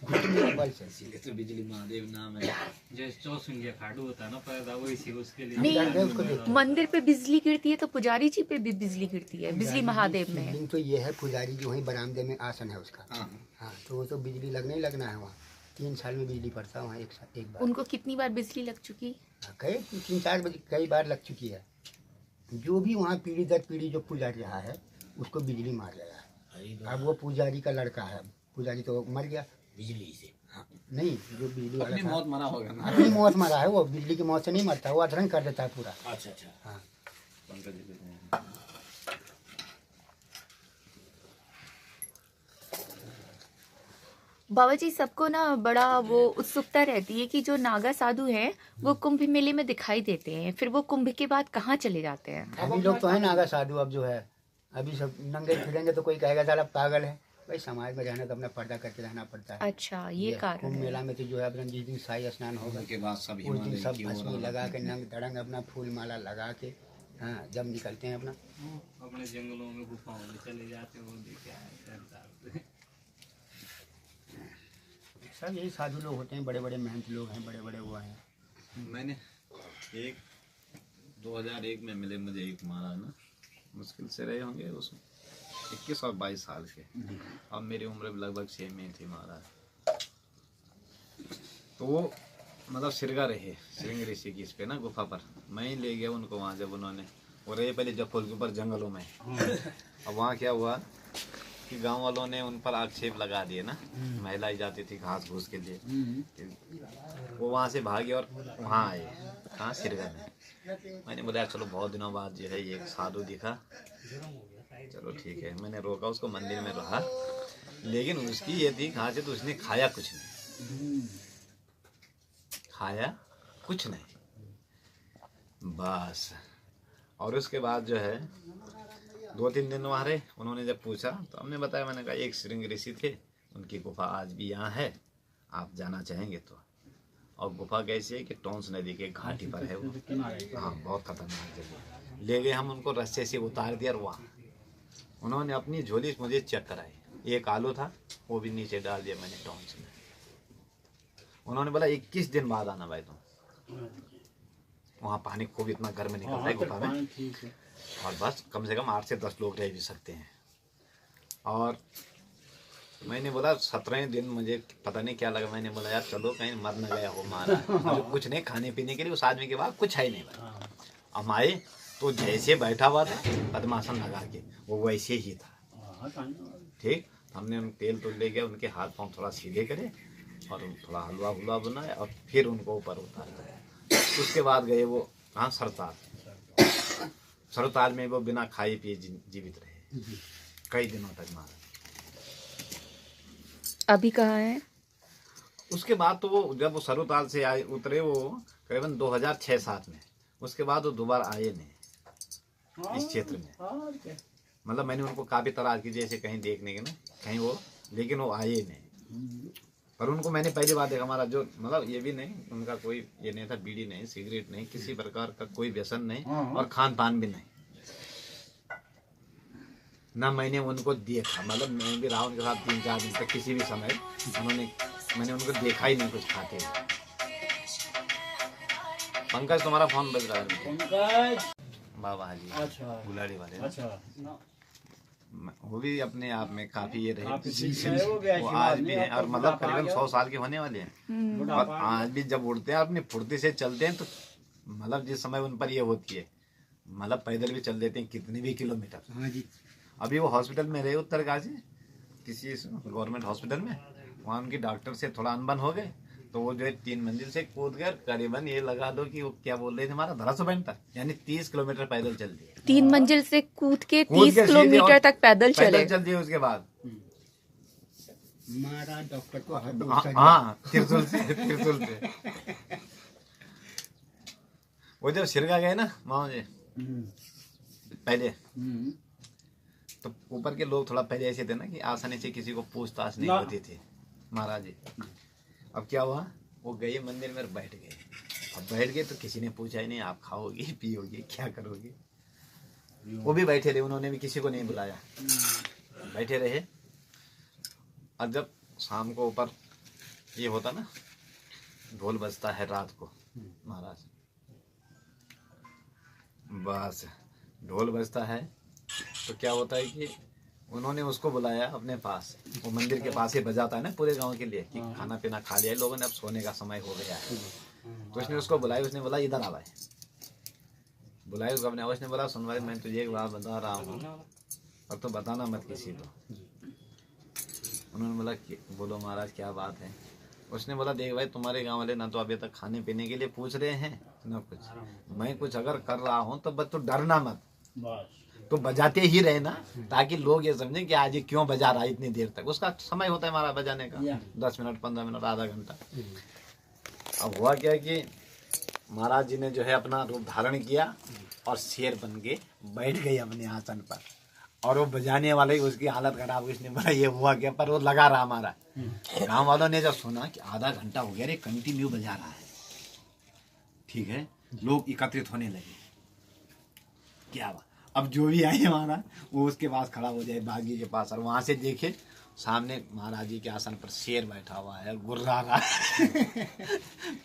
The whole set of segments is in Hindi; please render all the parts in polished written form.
इसीलिए तो बिजली महादेव नाम है। जैसे चौसुंगिया खाडू होता है ना पैदा, वैसे उसके लिए नहीं, मंदिर पे बिजली गिरती है तो पुजारी जी पे भी बिजली गिरती है, बिजली महादेव में। शिवलिंग तो ये है, पुजारी जो वहीं बरामदे में आसन है उसका। हाँ हाँ, तो वो तो बिजली लगना ही लगना है वहाँ। 3 साल में बिजली पड़ता है वहाँ, एक बार। उनको कितनी बार बिजली लग चुकी? कई 3-4 बजे कई बार लग चुकी है। जो भी वहाँ पीढ़ी दर पीढ़ी जो पुजारी रहा है उसको बिजली मार गया है। अब वो पुजारी का लड़का है, पुजारी तो मर गया बिजली से। हाँ, नहीं, जो बिजली वाला अपनी था, मौत मरा होगा ना। अपनी मौत मरा है। वो बिजली की मौत से नहीं मरता, वो अधरंग कर देता है पूरा। अच्छा अच्छा। हाँ, पंकज जी बाबा जी, सबको ना बड़ा वो उत्सुकता रहती है कि जो नागा साधु हैं वो कुंभ मेले में दिखाई देते हैं, फिर वो कुंभ के बाद कहाँ चले जाते हैं? अभी लोग तो है नागा साधु। अब जो है अभी सब नंगे फिरेंगे तो कोई कहेगा साला पागल है। भाई समाज में रहना तो अपना पर्दा करके रहना पड़ता है। अच्छा, ये कारण कुंभ है। मेला में तो जो है अपना जिस दिन शाही स्नान होगा के बाद सब उस दिन हिमालय सब की ओर भस्मी लगा के नंग धड़ंग अपना फूल माला लगा के, हाँ, जब निकलते हैं अपना। अपने जंगलों में गुफाओं में चले जाते हो, देखे आए। सब यही साधु लोग होते हैं, बड़े बड़े मेहनत लोग हैं, बड़े बड़े वो हैं। मैंने 2001 में मिले मुझे एक महाराज ना, मुश्किल से रहे होंगे उसमें 21 और 22 साल के। अब मेरी उम्र लगभग 6 में थी महाराज। तो वो मतलब सिरगा रहे श्रृंग ऋषि की इस पे ना गुफा पर। मैं ही ले गया उनको वहाँ, जब उन्होंने वो रहे पहले जफल के ऊपर जंगलों में। अब वहाँ क्या हुआ कि गांव वालों ने उन पर आक्षेप लगा दिए ना, महिलाएं जाती थी घास घूस के लिए। वो वहाँ से भागे और वहाँ आए, कहाँ सिरगा में। मैंने बोला चलो बहुत दिनों बाद जो है ये साधु दिखा, चलो ठीक है। मैंने रोका उसको, मंदिर में रहा, लेकिन उसकी ये थी खासियत, तो उसने खाया कुछ नहीं, खाया कुछ नहीं बस। और उसके बाद जो है 2-3 दिन वहाँ रहे। उन्होंने जब पूछा तो हमने बताया, मैंने कहा एक श्रृंग ऋषि थे, उनकी गुफा आज भी यहाँ है, आप जाना चाहेंगे तो। और गुफा कैसी है कि टोंस नदी के घाटी पर है वो। हाँ, बहुत खतरनाक जगह। ले गए हम उनको, रस्से से उतार दिया और वहाँ उन्होंने अपनी झोली मुझे चेक कराई। एक आलू था वो भी नीचे डाल दिया मैंने टोंस में। उन्होंने बोला 21 दिन बाद आना भाई तुम। वहाँ पानी खूब इतना गर्म निकलता है गुफा में, और बस कम से कम 8 से 10 लोग रह भी सकते हैं। और मैंने बोला 17वें दिन मुझे पता नहीं क्या लगा, मैंने बोला यार चलो कहीं मर न गया हो मारा। कुछ नहीं खाने पीने के लिए उस आदमी के बाद कुछ है ही नहीं भाई। हम आए तो जैसे बैठा हुआ था पद्मासन लगा के, वो वैसे ही था। ठीक, हमने उन तेल तो ले गया, उनके हाथ पांव थोड़ा सीधे करे और थोड़ा हलवा हुलवा बनाया और फिर उनको ऊपर उतारा। उसके बाद गए वो कहाँ, सरताल। सरताल में वो बिना खाए पिए जीवित रहे कई दिनों तक महाराज। अभी कहाँ है? उसके बाद तो वो जब वो सरताल से आए उतरे वो करीबन 2006-07 में, उसके बाद वो दोबारा आए नहीं इस क्षेत्र में। मतलब मैंने उनको काफी तलाश की, जैसे कहीं देखने के ना कहीं वो, लेकिन वो आए नहीं। पर उनको मैंने पहली बार देखा, हमारा जो मतलब ये भी नहीं, उनका कोई ये नहीं था, बीड़ी नहीं, सिगरेट नहीं, किसी प्रकार का कोई व्यसन नहीं, और खान पान भी नहीं ना। मैंने उनको देखा, मतलब मैं भी रहा उनके साथ 3-4 दिन तक, किसी भी समय मैंने उनको देखा ही नहीं कुछ खाते हुए। पंकज तुम्हारा फोन बज रहा है। पंकज बाबा जी, अच्छा, गुलाड़ी वाले। अच्छा, वो भी अपने आप में काफी ये रहे, वो आज भी हैं, और मतलब करीबन 100 साल के होने वाले हैं। और आज भी जब उड़ते हैं अपनी फुर्ती से चलते हैं, तो मतलब जिस समय उन पर ये होती है, मतलब पैदल भी चल देते हैं कितने भी किलोमीटर। अभी वो हॉस्पिटल में रहे उत्तरकाशी, किसी गवर्नमेंट हॉस्पिटल में। वहाँ उनकी डॉक्टर से थोड़ा अनबन हो गए, तो वो जो है 3 मंजिल से कूद कर करीबन ये लगा दो कि वो क्या बोल रहे थे, हमारा 1200 तक, यानी 30 किलोमीटर पैदल चल दिए। 3 मंजिल से कूद के 30 किलोमीटर तक पैदल चले। चल दिए। उसके बाद मारा डॉक्टर को, हाँ, त्रिशूल से। वो जब सिरगा गए ना माओ जी पहले, तो ऊपर के लोग थोड़ा पहले ऐसे थे ना कि आसानी से किसी को पूछताछ नहीं होती थी महाराज जी। अब क्या हुआ, वो गए मंदिर में बैठ गए। अब बैठ गए तो किसी ने पूछा ही नहीं आप खाओगे पियोगे क्या करोगे। वो भी बैठे रहे, उन्होंने भी किसी को नहीं बुलाया, बैठे रहे। और जब शाम को ऊपर ये होता ना, ढोल बजता है रात को महाराज, बस ढोल बजता है तो क्या होता है कि उन्होंने उसको बुलाया अपने पास, वो मंदिर के पास ही बजाता है ना पूरे गांव के लिए कि खाना पीना खा लिया लोगों ने, अब सोने का समय हो गया है। तो उसने उसको बुलाया, उसने बोला इधर आ भाई, बुलाया उसको अपने, उसने बोला सुन भाई मैं तुझे एक बात बता रहा हूँ और तो बताना मत किसी को। उन्होंने बोला बोलो महाराज क्या बात है। उसने बोला देख भाई तुम्हारे गांव वाले ना तो अभी तक खाने पीने के लिए पूछ रहे हैं ना कुछ, मैं कुछ अगर कर रहा हूँ तो बस तू डरना मत, तो बजाते ही रहे ना, ताकि लोग ये समझें कि आज ये क्यों बजा रहा है इतनी देर तक। उसका समय होता है हमारा बजाने का 10 मिनट 15 मिनट आधा घंटा। अब हुआ क्या कि महाराज जी ने जो है अपना रूप धारण किया और शेर बन के बैठ गए अपने आसन पर, और वो बजाने वाले ही उसकी हालत खराब हुई। उसने बोला ये हुआ क्या, पर वो लगा रहा हमारा। गांव वालों ने जब सुना कि आधा घंटा हो गया रे कंटिन्यू बजा रहा है, ठीक है, लोग एकत्रित होने लगे, क्या बात। अब जो भी आए हमारा वो उसके पास खड़ा हो जाए बागी के पास, और वहां से देखे सामने महाराज जी के आसन पर शेर बैठा हुआ है, गुर्रा रहा है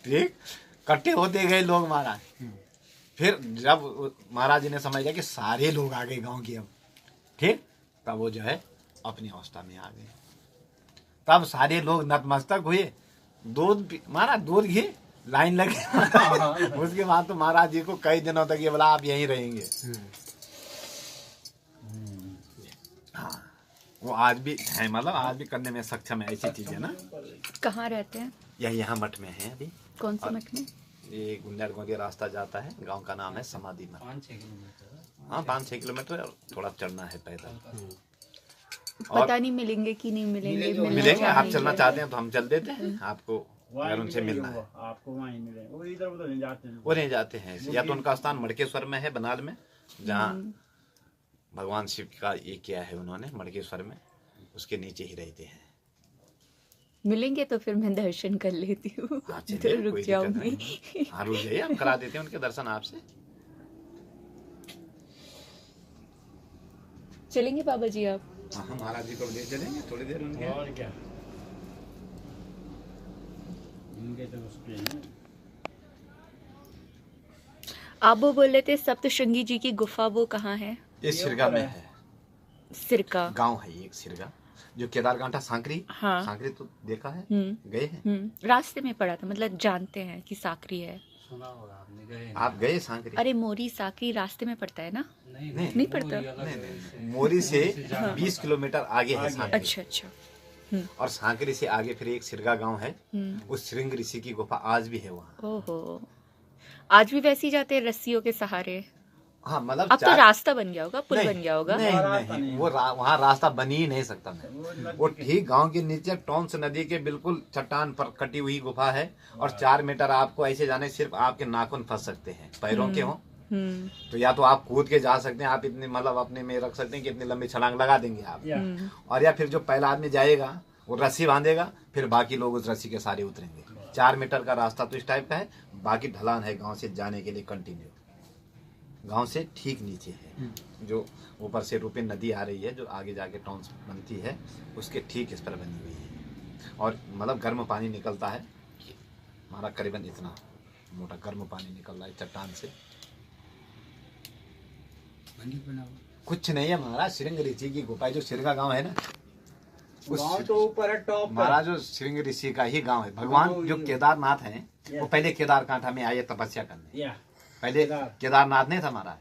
ठीक, इकट्ठे होते गए लोग महाराज। फिर जब महाराज जी ने समझ लिया कि सारे लोग आ गए गांव के अब, ठीक, तब वो जो है अपनी अवस्था में आ गए। तब सारे लोग नतमस्तक हुए, दूध महाराज दूध घी लाइन लगे उसके बाद तो महाराज जी को कई दिनों तक ये बोला आप यहीं रहेंगे। हाँ, वो आज भी है, मतलब आज भी करने में सक्षम है ऐसी चीजें ना। कहाँ रहते हैं? यही यहाँ मठ में है अभी। कौन से मठ में? ये गुंजार गोंदी रास्ता जाता है, गांव का नाम है समाधि मठ। 5-6 किलोमीटर। हाँ 5-6 किलोमीटर और थोड़ा चढ़ना है पैदल। पता नहीं मिलेंगे कि नहीं मिलेंगे। मिलेंगे, आप चलना चाहते हैं तो हम चल देते हैं आपको, अगर उनसे मिलना है। आपको वहीं मिलेंगे, वो इधर उधर नहीं जाते हैं। वो नहीं जाते हैं, या तो उनका स्थान मड़केश्वर में है बनाल में, जहाँ भगवान शिव का ये किया है उन्होंने मड़केश्वर में, उसके नीचे ही रहते हैं। मिलेंगे तो फिर मैं दर्शन कर लेती हूँ। हाँ, चलिए, रुक कोई दिक्कत जाऊंगी। नहीं। हाँ रुक जाइए, हम करा देते हैं उनके दर्शन आपसे। चलेंगे बाबा जी आप? हाँ हम महाराज जी को ले चलेंगे थोड़ी देर उनके। और क्या, इनके तो उसके हैं। आप वो बोल रहे थे सप्तशृंगी जी की गुफा, वो कहाँ है? ये सिरगा में है, सिरका गांव है एक सिरगा, जो केदारकांठा सांकरी। हाँ। सांकरी तो देखा है, हम्म। गए हैं? रास्ते में पड़ा था, मतलब जानते हैं कि साकरी है। सुना होगा आपने, गए आप गए सांकरी? अरे मोरी साकरी रास्ते में पड़ता है ना? नहीं पड़ता। नहीं, मोरी से 20 किलोमीटर आगे है सांकरी। अच्छा अच्छा। और सांकरी से आगे फिर एक सिरगा गांव है, उस श्रृंग ऋषि की गुफा आज भी है वहाँ। ओहो, आज भी वैसे ही जाते हैं रस्सियों के सहारे? हाँ मतलब अब तो रास्ता बन गया होगा, पुल बन गया होगा। नहीं, वो वहाँ रास्ता बन ही नहीं सकता मैं। वो ठीक गांव के नीचे टॉन्स नदी के बिल्कुल चट्टान पर कटी हुई गुफा है, और 4 मीटर आपको ऐसे जाने, सिर्फ आपके नाखून फंस सकते हैं, पैरों के हों तो या तो आप कूद के जा सकते हैं, आप इतने मतलब अपने में रख सकते हैं कि इतनी लंबी छलांग लगा देंगे आप, और या फिर जो पहला आदमी जाएगा वो रस्सी बांधेगा, फिर बाकी लोग उस रस्सी के सारे उतरेंगे। 4 मीटर का रास्ता तो इस टाइप का है, बाकी ढलान है गांव से जाने के लिए कंटिन्यू। गांव से ठीक नीचे है, जो ऊपर से रूपी नदी आ रही है, जो आगे जाके टाउन बनती है, उसके ठीक इस पर बनी हुई है। और मतलब गर्म पानी निकलता है हमारा, करीबन इतना मोटा गर्म पानी निकल रहा है चट्टान से। कुछ नहीं है महाराज, श्रृंग ऋषि की गुफा, जो सिरगा गांव है ना, गाँव तो ऊपर है, टॉप पर। महाराज जो श्रृंग ऋषि का ही गांव है। भगवान जो केदारनाथ हैं वो पहले केदारकांठा में आए तपस्या करने, पहले केदारनाथ नहीं था महाराज,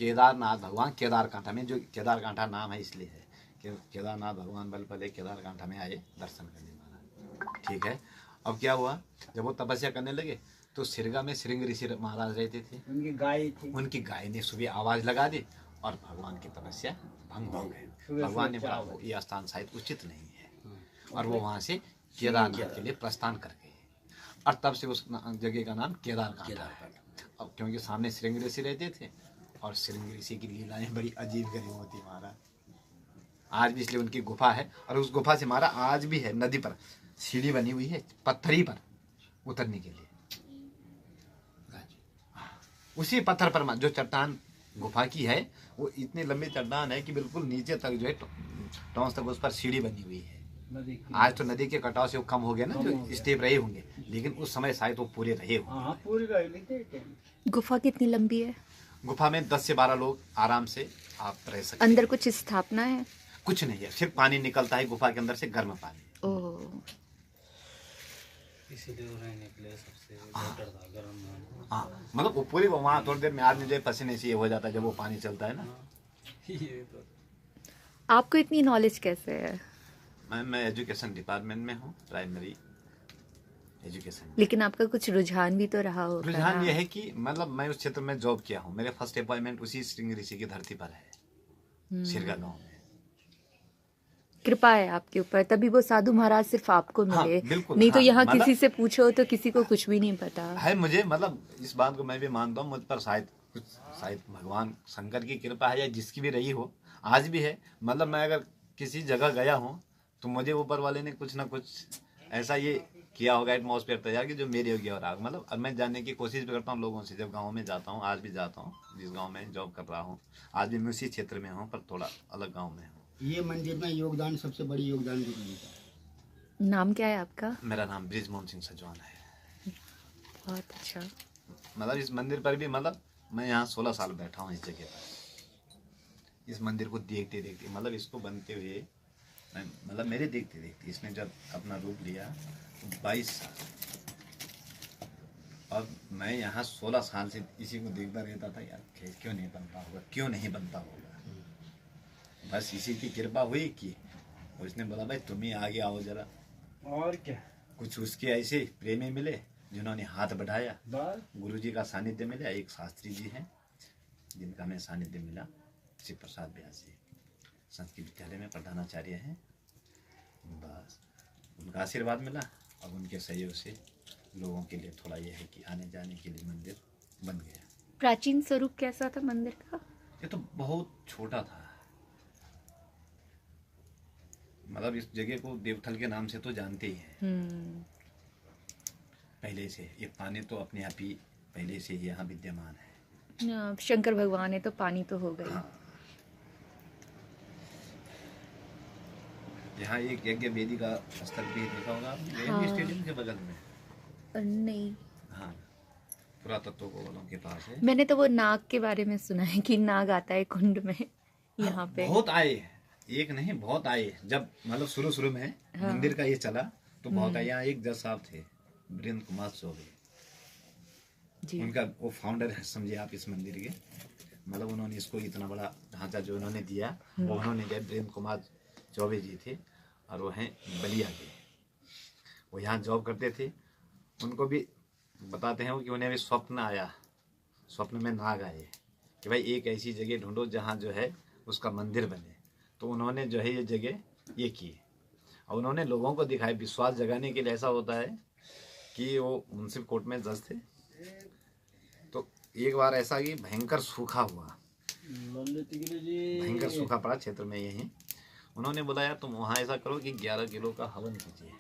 केदारनाथ भगवान केदारकांठा में, जो केदारकांठा नाम है इसलिए है कि केदारनाथ भगवान बल पहले केदारकांठा में आए दर्शन करने महाराज, ठीक है। अब क्या हुआ, जब वो तपस्या करने लगे तो सिरगा में श्रृंग ऋषि महाराज रहते थे, उनकी गाय थी, उनकी गाय ने सुबह आवाज लगा दी और भगवान की तपस्या भंग हो गई। भगवान ने बोला ये स्थान शायद उचित नहीं है, और वो वहां से केदारनाथ के लिए प्रस्थान कर गए, और तब से उस जगह का नाम केदारकांठा है। अब क्योंकि सामने श्रृंग ऋषि रहते थे, और श्रृंग ऋषि की लीलाएं बड़ी अजीब गरीब होती महाराज, आज भी, इसलिए उनकी गुफा है। और उस गुफा से हमारा आज भी है नदी पर सीढ़ी बनी हुई है, पत्थरी पर उतरने के लिए। उसी पत्थर पर जो चट्टान गुफा की है, वो इतनी लंबी चट्टान है कि बिल्कुल नीचे तक जो है टॉन्स तक उस पर सीढ़ी बनी हुई है। नदी की। आज तो नदी के कटाव से वो कम हो गया ना, जो स्टेप रहे होंगे, लेकिन उस समय शायद वो पूरे रहे हो। हाँ पूरी रह ली थी। गुफा कितनी लंबी है? गुफा में 10 से 12 लोग आराम से आप रह सकते अंदर हैं। कुछ स्थापना है? कुछ नहीं है, सिर्फ पानी निकलता है गुफा के अंदर से, गर्म पानी। ओह, इसीलिए वो रहने के लिए सबसे बेटर था गर्म में। हाँ, मतलब वो पूरी वहाँ थोड़ी देर में आदमी जो है पसीने से ये हो जाता है जब वो पानी चलता है ना। ये तो आपको इतनी नॉलेज कैसे है? मैं एजुकेशन डिपार्टमेंट में हूँ, प्राइमरी एजुकेशन। लेकिन आपका कुछ रुझान भी तो रहा होगा रुझान ना? ये है कि मतलब मैं उस क्षेत्र में जॉब किया हूँ। मेरे फर्स्ट अपॉइंटमेंट उसी श्रृंग ऋषि की धरती पर है, सिरगा गांव में। कृपा है आपके ऊपर, तभी वो साधु महाराज सिर्फ आपको हाँ, मिले। बिल्कुल, नहीं तो हाँ, यहाँ मतलब- किसी से पूछो तो किसी को कुछ भी नहीं पता है मुझे, मतलब इस बात को मैं भी मानता हूँ, मुझ पर शायद कुछ, शायद भगवान शंकर की कृपा है या जिसकी भी रही हो, आज भी है। मतलब मैं अगर किसी जगह गया हूँ तो मुझे ऊपर वाले ने कुछ ना कुछ ऐसा ये किया होगा, एटमॉस्फेयर तैयार कि जो मेरे योग्य हो रहा। मतलब अब मैं जानने की कोशिश भी करता हूँ लोगों से, जब गाँव में जाता हूँ, आज भी जाता हूँ, जिस गाँव में जॉब कर रहा हूँ, आज भी मैं उसी क्षेत्र में हूँ, पर थोड़ा अलग गाँव में हूँ। ये मंदिर में योगदान, सबसे बड़ी योगदान गुरु जी का है। नाम क्या है आपका? मेरा नाम बृजमोहन सिंह सजवान है। बहुत अच्छा। मतलब इस मंदिर पर भी, मतलब मैं यहाँ 16 साल बैठा हूँ इस जगह पर, इस मंदिर को देखते देखते, मतलब इसको बनते हुए मतलब मेरे देखते देखते इसने जब अपना रूप लिया तो 22 साल, और मैं यहाँ 16 साल से इसी को देखता रहता था, यार क्यों नहीं बनता होगा, क्यों नहीं बनता होगा। बस इसी की कृपा हुई कि उसने बोला भाई तुम ही आगे आओ जरा। और क्या कुछ उसके ऐसे प्रेमी मिले जिन्होंने हाथ बढ़ाया, बस। गुरुजी का सानिध्य मिला। एक शास्त्री जी हैं जिनका हमें सानिध्य मिला, शिव प्रसाद व्यास जी, संस्कृत विद्यालय में प्रधानाचार्य हैं। बस उनका आशीर्वाद मिला, अब उनके सहयोग से लोगों के लिए थोड़ा यह है कि आने जाने के लिए मंदिर बन गया। प्राचीन स्वरूप कैसा था मंदिर का? ये तो बहुत छोटा था, मतलब इस जगह को देवथल के नाम से तो जानते ही हैं पहले से। ये पानी तो अपने आप ही पहले से ही यहाँ विद्यमान है। शंकर भगवान है तो पानी तो हो गई। हाँ। यहाँ एक यज्ञ वेदी का स्थल भी देखा होगा आपने, हाँ। स्टेडियम के बगल में। नहीं, हाँ, पुरातत्व वालों के पास है। मैंने तो वो नाग के बारे में सुना है कि नाग आता है कुंड में यहाँ पे। बहुत आए, एक नहीं बहुत आए। जब मतलब शुरू में हाँ। मंदिर का ये चला तो बहुत आए। यहाँ एक जज साहब थे, वीरेंद्र कुमार चौबे जी। उनका वो फाउंडर है, समझिए आप इस मंदिर के। मतलब उन्होंने इसको इतना बड़ा ढांचा जो उन्होंने दिया वो उन्होंने दिया। वीरेंद्र कुमार चौबे जी थे और वो हैं बलिया के, वो यहाँ जॉब करते थे। उनको भी बताते हैं कि उन्हें भी स्वप्न आया, स्वप्न में नाग आए कि भाई एक ऐसी जगह ढूंढो जहाँ जो है उसका मंदिर बने। तो उन्होंने जो है ये जगह ये की और उन्होंने लोगों को दिखाई। विश्वास जगाने के लिए ऐसा होता है कि वो मुंसिफ कोर्ट में जज थे, तो एक बार ऐसा कि भयंकर सूखा हुआ, भयंकर सूखा पड़ा क्षेत्र में यही। उन्होंने बोला तुम वहाँ ऐसा करो कि 11 किलो का हवन कीजिए,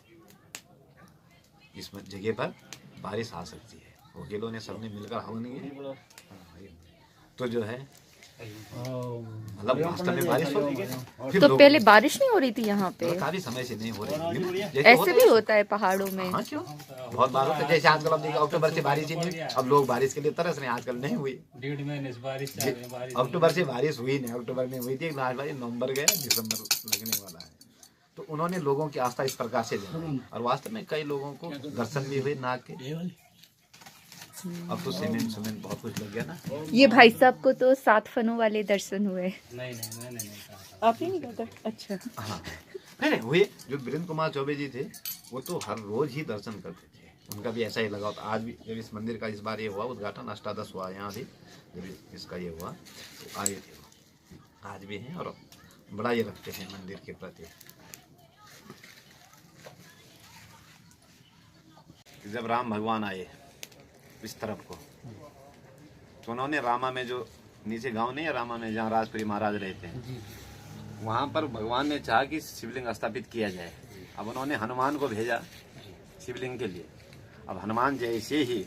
इस जगह पर बारिश आ सकती है। वो किलो ने सबने मिलकर हवन किया, तो जो है मतलब वास्तव में बारिश हो रही है। फिर तो लोग- पहले बारिश नहीं हो रही थी यहाँ पे? काफी समय से नहीं हो रही है। जैसे ऐसे होता भी है- होता है पहाड़ों में? हाँ क्यों, बहुत बार होता है। जैसे आजकल अब देखिए अक्टूबर से बारिश ही नहीं हुई, अब लोग बारिश के लिए तरस रहे हैं। आजकल नहीं हुई, 1.5 महीने से बारिश चल रही है, बारिश अक्टूबर से बारिश हुई नहीं। अक्टूबर में हुई थी, लास्ट बार नवंबर गया, दिसंबर लगने वाला है। तो उन्होंने लोगों की आस्था इस प्रकार से जगाई और वास्तव में कई लोगों को दर्शन भी हुए नाग के। अब तो सीमेंट बहुत कुछ लग गया ना। ये भाई साहब को तो 7 फनों वाले दर्शन हुए। नहीं मैंने नहीं कहा। आप ही नहीं कहते? अच्छा। हाँ नहीं हुए। जो वीरेंद्र कुमार चौबे जी थे वो तो हर रोज ही दर्शन करते थे, उनका भी ऐसा ही लगा होता। आज भी जब इस मंदिर का इस बार ये हुआ उद्घाटन, अष्टादश हुआ यहाँ भी, जब इसका ये हुआ तो आए थे वो, आज भी हैं और बड़ा ये रखते हैं मंदिर के प्रति। जब राम भगवान आए इस तरफ को तो उन्होंने रामा में, जो नीचे गांव नहीं है रामा में जहाँ राजपुरी महाराज रहते हैं, वहाँ पर भगवान ने चाहा कि शिवलिंग स्थापित किया जाए। अब उन्होंने हनुमान को भेजा शिवलिंग के लिए। अब हनुमान जैसे ही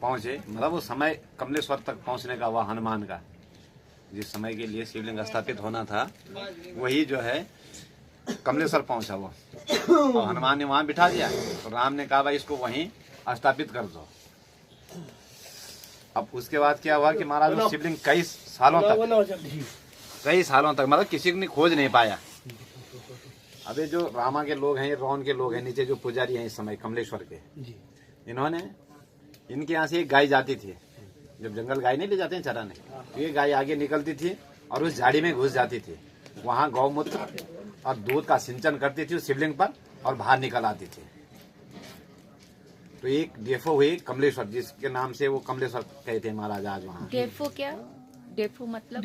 पहुँचे, मतलब वो समय कमलेश्वर तक पहुँचने का हुआ हनुमान का, जिस समय के लिए शिवलिंग स्थापित होना था वही जो है कमलेश्वर पहुंचा वो, और हनुमान ने वहां बिठा दिया। तो राम ने कहा भाई इसको वहीं स्थापित कर दो। अब उसके बाद क्या हुआ कि महाराज वो शिवलिंग कई सालों तक मतलब किसी ने खोज नहीं पाया। अबे जो रामा के लोग हैं, रौन के लोग हैं, नीचे जो पुजारी हैं इस समय कमलेश्वर के, इन्होंने इनके यहाँ से एक गाय जाती थी, जब जंगल गाय नहीं ले जाते हैं चराने, तो ये गाय आगे निकलती थी और उस झाड़ी में घुस जाती थी। वहां गौमूत्र और दूध का सिंचन करती थी उस शिवलिंग पर और बाहर निकल आती थी। तो एक डेफो हुई कमलेश्वर, जिसके नाम से वो कमलेश्वर कहते हैं महाराज आज वहाँ। डेफो क्या? डेफो मतलब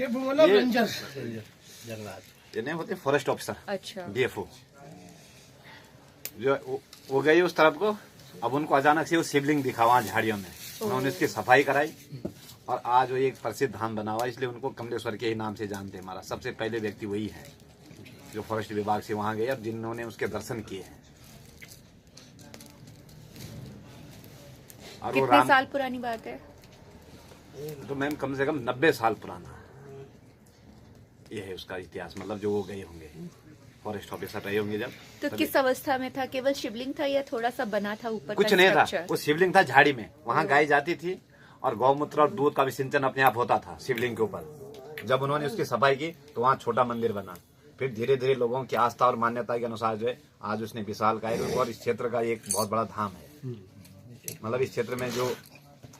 ये नहीं होते फॉरेस्ट ऑफिसर, अच्छा। डीएफओ जो वो गई उस तरफ को। अब उनको अचानक से वो शिवलिंग दिखा वहाँ झाड़ियों में, उन्होंने इसकी सफाई कराई और आज वो एक प्रसिद्ध धाम बना हुआ, इसलिए उनको कमलेश्वर के ही नाम से जानते हैं। हमारा सबसे पहले व्यक्ति वही है जो फॉरेस्ट विभाग से वहाँ गए और जिन्होंने उसके दर्शन किए हैं। और वो कितने राम साल पुरानी बात है? तो मैम कम से कम 90 साल पुराना ये है उसका इतिहास। मतलब जो वो गए होंगे फॉरेस्ट ऑफिसर रहे होंगे जब, तो किस अवस्था में था? केवल शिवलिंग था या थोड़ा सा बना था ऊपर? कुछ नहीं था, वो शिवलिंग था झाड़ी में, वहाँ गाय जाती थी और गौमूत्र और दूध का भी सिंचन अपने आप होता था शिवलिंग के ऊपर। जब उन्होंने उसकी सफाई की तो वहाँ छोटा मंदिर बना। फिर धीरे धीरे लोगों की आस्था और मान्यता के अनुसार जो है आज उसने विशालकाय रूप और इस क्षेत्र का एक बहुत बड़ा धाम है। मतलब इस क्षेत्र में जो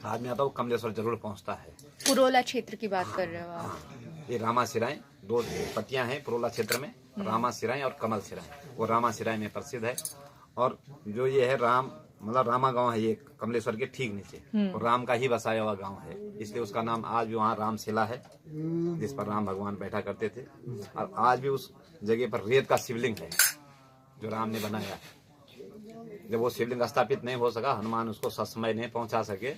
आदमी आता है वो कमलेश्वर जरूर पहुंचता है। पुरोला क्षेत्र की बात कर रहे हो आप? ये रामा सिराय, दो पट्टियां हैं पुरोला क्षेत्र में, रामा सिराय और कमल सिराय। वो रामा सिराय में प्रसिद्ध है। और जो ये है राम, मतलब रामा गांव है ये कमलेश्वर के ठीक नीचे, और राम का ही बसाया हुआ गांव है, इसलिए उसका नाम आज भी वहाँ रामशिला है, जिस पर राम भगवान बैठा करते थे। और आज भी उस जगह पर रेत का शिवलिंग है जो राम ने बनाया। जब वो शिवलिंग स्थापित नहीं हो सका, हनुमान उसको ससमय नहीं पहुंचा सके,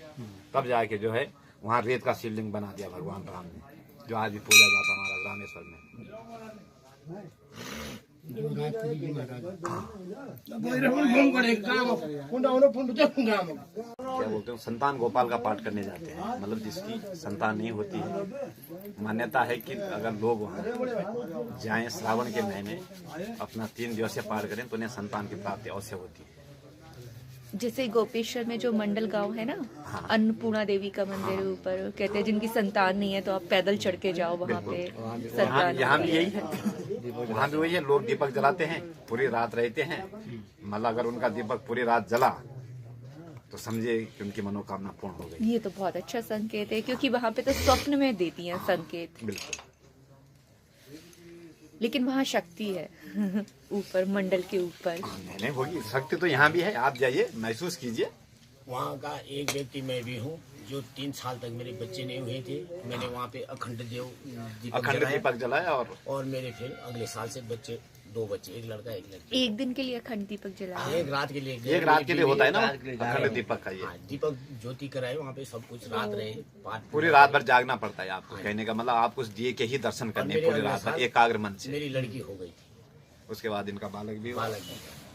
तब जाके जो है वहाँ रेत का शिवलिंग बना दिया भगवान राम ने, जो आज भी पूजा जाता हमारा रामेश्वर में। क्या बोलते हैं, संतान गोपाल का पाठ करने जाते हैं। मतलब जिसकी संतान नहीं होती है, मान्यता है कि अगर लोग वहाँ जाएं श्रावण के महीने अपना 3 दिवसीय पाठ करें तो उन्हें संतान की प्राप्ति अवश्य होती है। जैसे गोपेश्वर में जो मंडल गांव है ना, अन्नपूर्णा देवी का मंदिर है ऊपर, कहते हैं जिनकी संतान नहीं है तो आप पैदल चढ़ के जाओ वहाँ पे संतान। यहाँ भी यही है, वहाँ भी वही है। लोग दीपक जलाते हैं, पूरी रात रहते हैं। मतलब अगर उनका दीपक पूरी रात जला तो समझे कि उनकी मनोकामना पूर्ण हो गई। ये तो बहुत अच्छा संकेत है, क्योंकि वहाँ पे तो स्वप्न में देती हैं संकेत। बिल्कुल। लेकिन वहाँ शक्ति है ऊपर मंडल के ऊपर। नहीं होगी शक्ति तो यहाँ भी है, आप जाइए महसूस कीजिए। वहाँ का एक व्यक्ति मैं भी हूँ, जो 3 साल तक मेरे बच्चे नहीं हुए थे। मैंने वहाँ पे अखंड दीपक जलाया और मेरे फिर अगले साल से 2 बच्चे, एक लड़का एक लड़की। एक दिन के लिए अखंड दीपक जलाया? एक रात के लिए, एक रात के लिए होता है ना अखंड दीपक का। ये दीपक ज्योति कराए वहाँ पे, सब कुछ रात रहे, पूरी रात भर जागना पड़ता है आपको। कहने का मतलब आपको उस दिए के ही दर्शन करने पूरी रात भर एकाग्र मन से। मेरी लड़की हो गई, उसके बाद इनका बालक भी हुआ।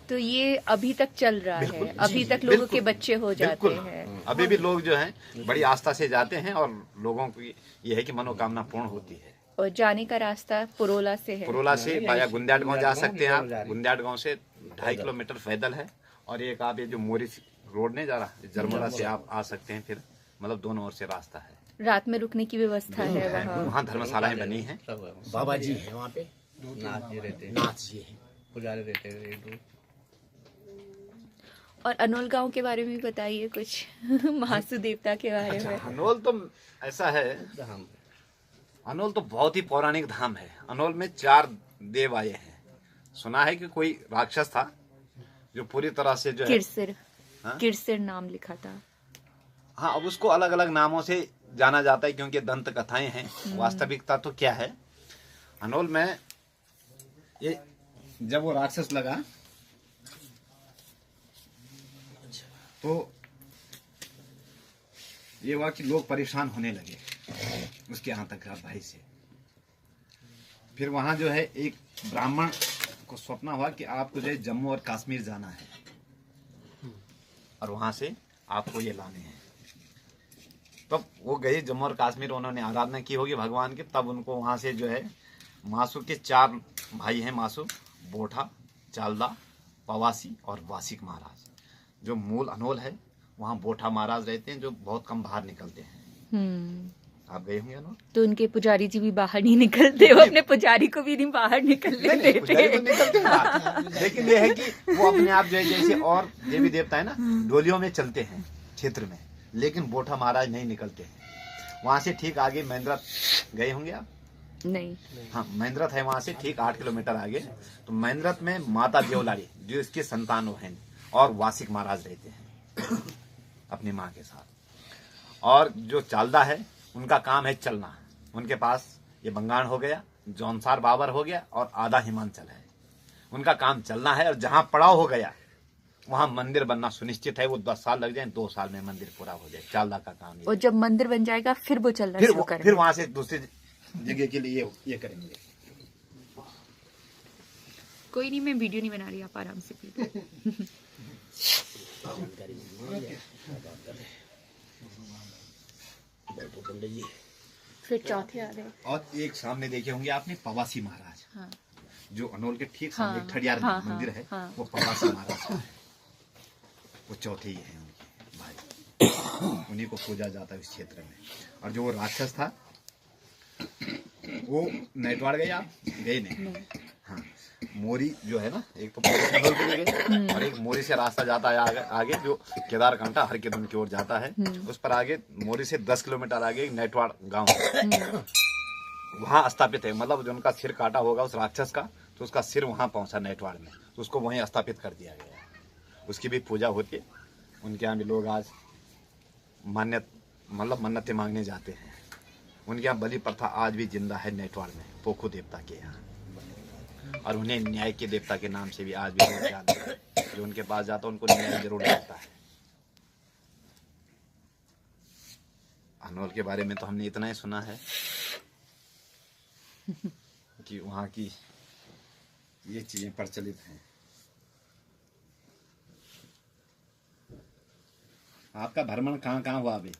तो ये अभी तक चल रहा है, अभी तक लोगों के बच्चे हो जाते हैं। अभी भी लोग जो हैं बड़ी आस्था से जाते हैं और लोगों की ये है कि मनोकामना पूर्ण होती है। और जाने का रास्ता पुरोला से है? पुरोला से वाया गुंद्याट गांव जा सकते हैं आप। गुंद्याट गांव से 2.5 किलोमीटर पैदल है। और एक आप ये जो मोरी रोड नहीं जा रहा, जरमोड़ा से आप आ सकते हैं। फिर मतलब दोनों ओर से रास्ता है। रात में रुकने की व्यवस्था है वहाँ धर्मशालाएं बनी है। बाबा जी है वहाँ पे, नाथ जी रहते हैं, नाथ जी है, पुजारी रहते हैं। और अनोल गांव के बारे में बताइए कुछ महासु देवता के बारे में। अनोल तो ऐसा है, अनोल तो बहुत ही पौराणिक धाम है। अनोल में 4 देव आए हैं। सुना है कि कोई राक्षस था जो पूरी तरह से जो किरसिर, हाँ? किरसिर नाम लिखा था। हाँ, अब उसको अलग अलग नामों से जाना जाता है क्योंकि दंत कथाएं हैं। वास्तविकता तो क्या है, अनोल में ये जब वो राक्षस लगा तो ये हुआ कि लोग परेशान होने लगे उसके आतंकवाद भाई से। फिर वहां जो है एक ब्राह्मण को स्वप्न हुआ कि आपको जो है जम्मू और कश्मीर जाना है और वहां से आपको ये लाने हैं। तब वो गए जम्मू और कश्मीर, उन्होंने आराधना की होगी भगवान की। तब उनको वहां से जो है मासू के 4 भाई हैं, मासू बोठा, चालदा, पवासी और वासिक महाराज। जो मूल अनोल है वहाँ बोठा महाराज रहते हैं, जो बहुत कम बाहर निकलते हैं। आप गए होंगे अनोल? तो उनके पुजारी जी भी बाहर नहीं निकलते, वो अपने पुजारी को भी नहीं बाहर निकलने देते। पुजारी तो निकलते हैं बाहर, लेकिन ये है कि वो अपने आप जो है जैसे और देवी देवता है ना डोलियों में चलते हैं क्षेत्र में, लेकिन बोठा महाराज नहीं निकलते हैं। वहाँ से ठीक आगे महेंद्रथ गए होंगे आप? नहीं। हाँ, महेंद्रथ है वहाँ से ठीक 8 किलोमीटर आगे। तो महेंद्रथ में माता देवलारी जो इसके संतान हैं और वासिक महाराज रहते हैं अपनी माँ के साथ। और जो चालदा है उनका काम है चलना। उनके पास ये बंगाण हो गया, जौनसार बाबर हो गया और आधा हिमांचल है। उनका काम चलना है और जहां पड़ाव हो गया वहां मंदिर बनना सुनिश्चित है। वो 10 साल लग जाए, 2 साल में मंदिर पूरा हो जाए। चालदा का काम और जब मंदिर बन जाएगा फिर वो चलना शुरू करेंगे। फिर वहां से दूसरी जगह के लिए ये करेंगे। कोई नहीं, मैं वीडियो नहीं बना रही, आप आराम से पीजिए। पंडित जी फिर चौथे आ गए। और एक सामने देखे होंगे आपने पवासी महाराज। हाँ। जो अनोल के ठीक सामने हाँ, ठडियार हाँ, मंदिर है, हाँ। वो पवासी महाराज का है। वो चौथे ही है उनके भाई, उन्हीं को पूजा जाता है इस क्षेत्र में। और जो वो राक्षस था वो नैटवाड़ गए आप? गए नहीं। हाँ, मोरी जो है ना, एक तो अनोल के लिए गए और एक मोरी से रास्ता जाता है आगे जो केदार कांटा हरकिदुन की ओर जाता है। उस पर आगे मोरी से 10 किलोमीटर आगे एक नैटवाड़ गांव है, वहाँ स्थापित है। मतलब जो उनका सिर काटा होगा उस राक्षस का, तो उसका सिर वहाँ पहुंचा नैटवाड़ में, तो उसको वहीं स्थापित कर दिया गया है। उसकी भी पूजा होती है। उनके यहाँ भी लोग आज मन्नतें मांगने जाते हैं। उनके यहाँ बलि प्रथा आज भी जिंदा है नैटवाड़ में, पोखो देवता के यहाँ। और उन्हें न्याय के देवता के नाम से भी आज भी लोग जानते हैं। जो उनके पास जाता है उनको न्याय जरूर मिलता है। अनोल के बारे में तो हमने इतना ही सुना है कि वहाँ की ये चीजें प्रचलित हैं। आपका भ्रमण कहाँ कहाँ हुआ अभी?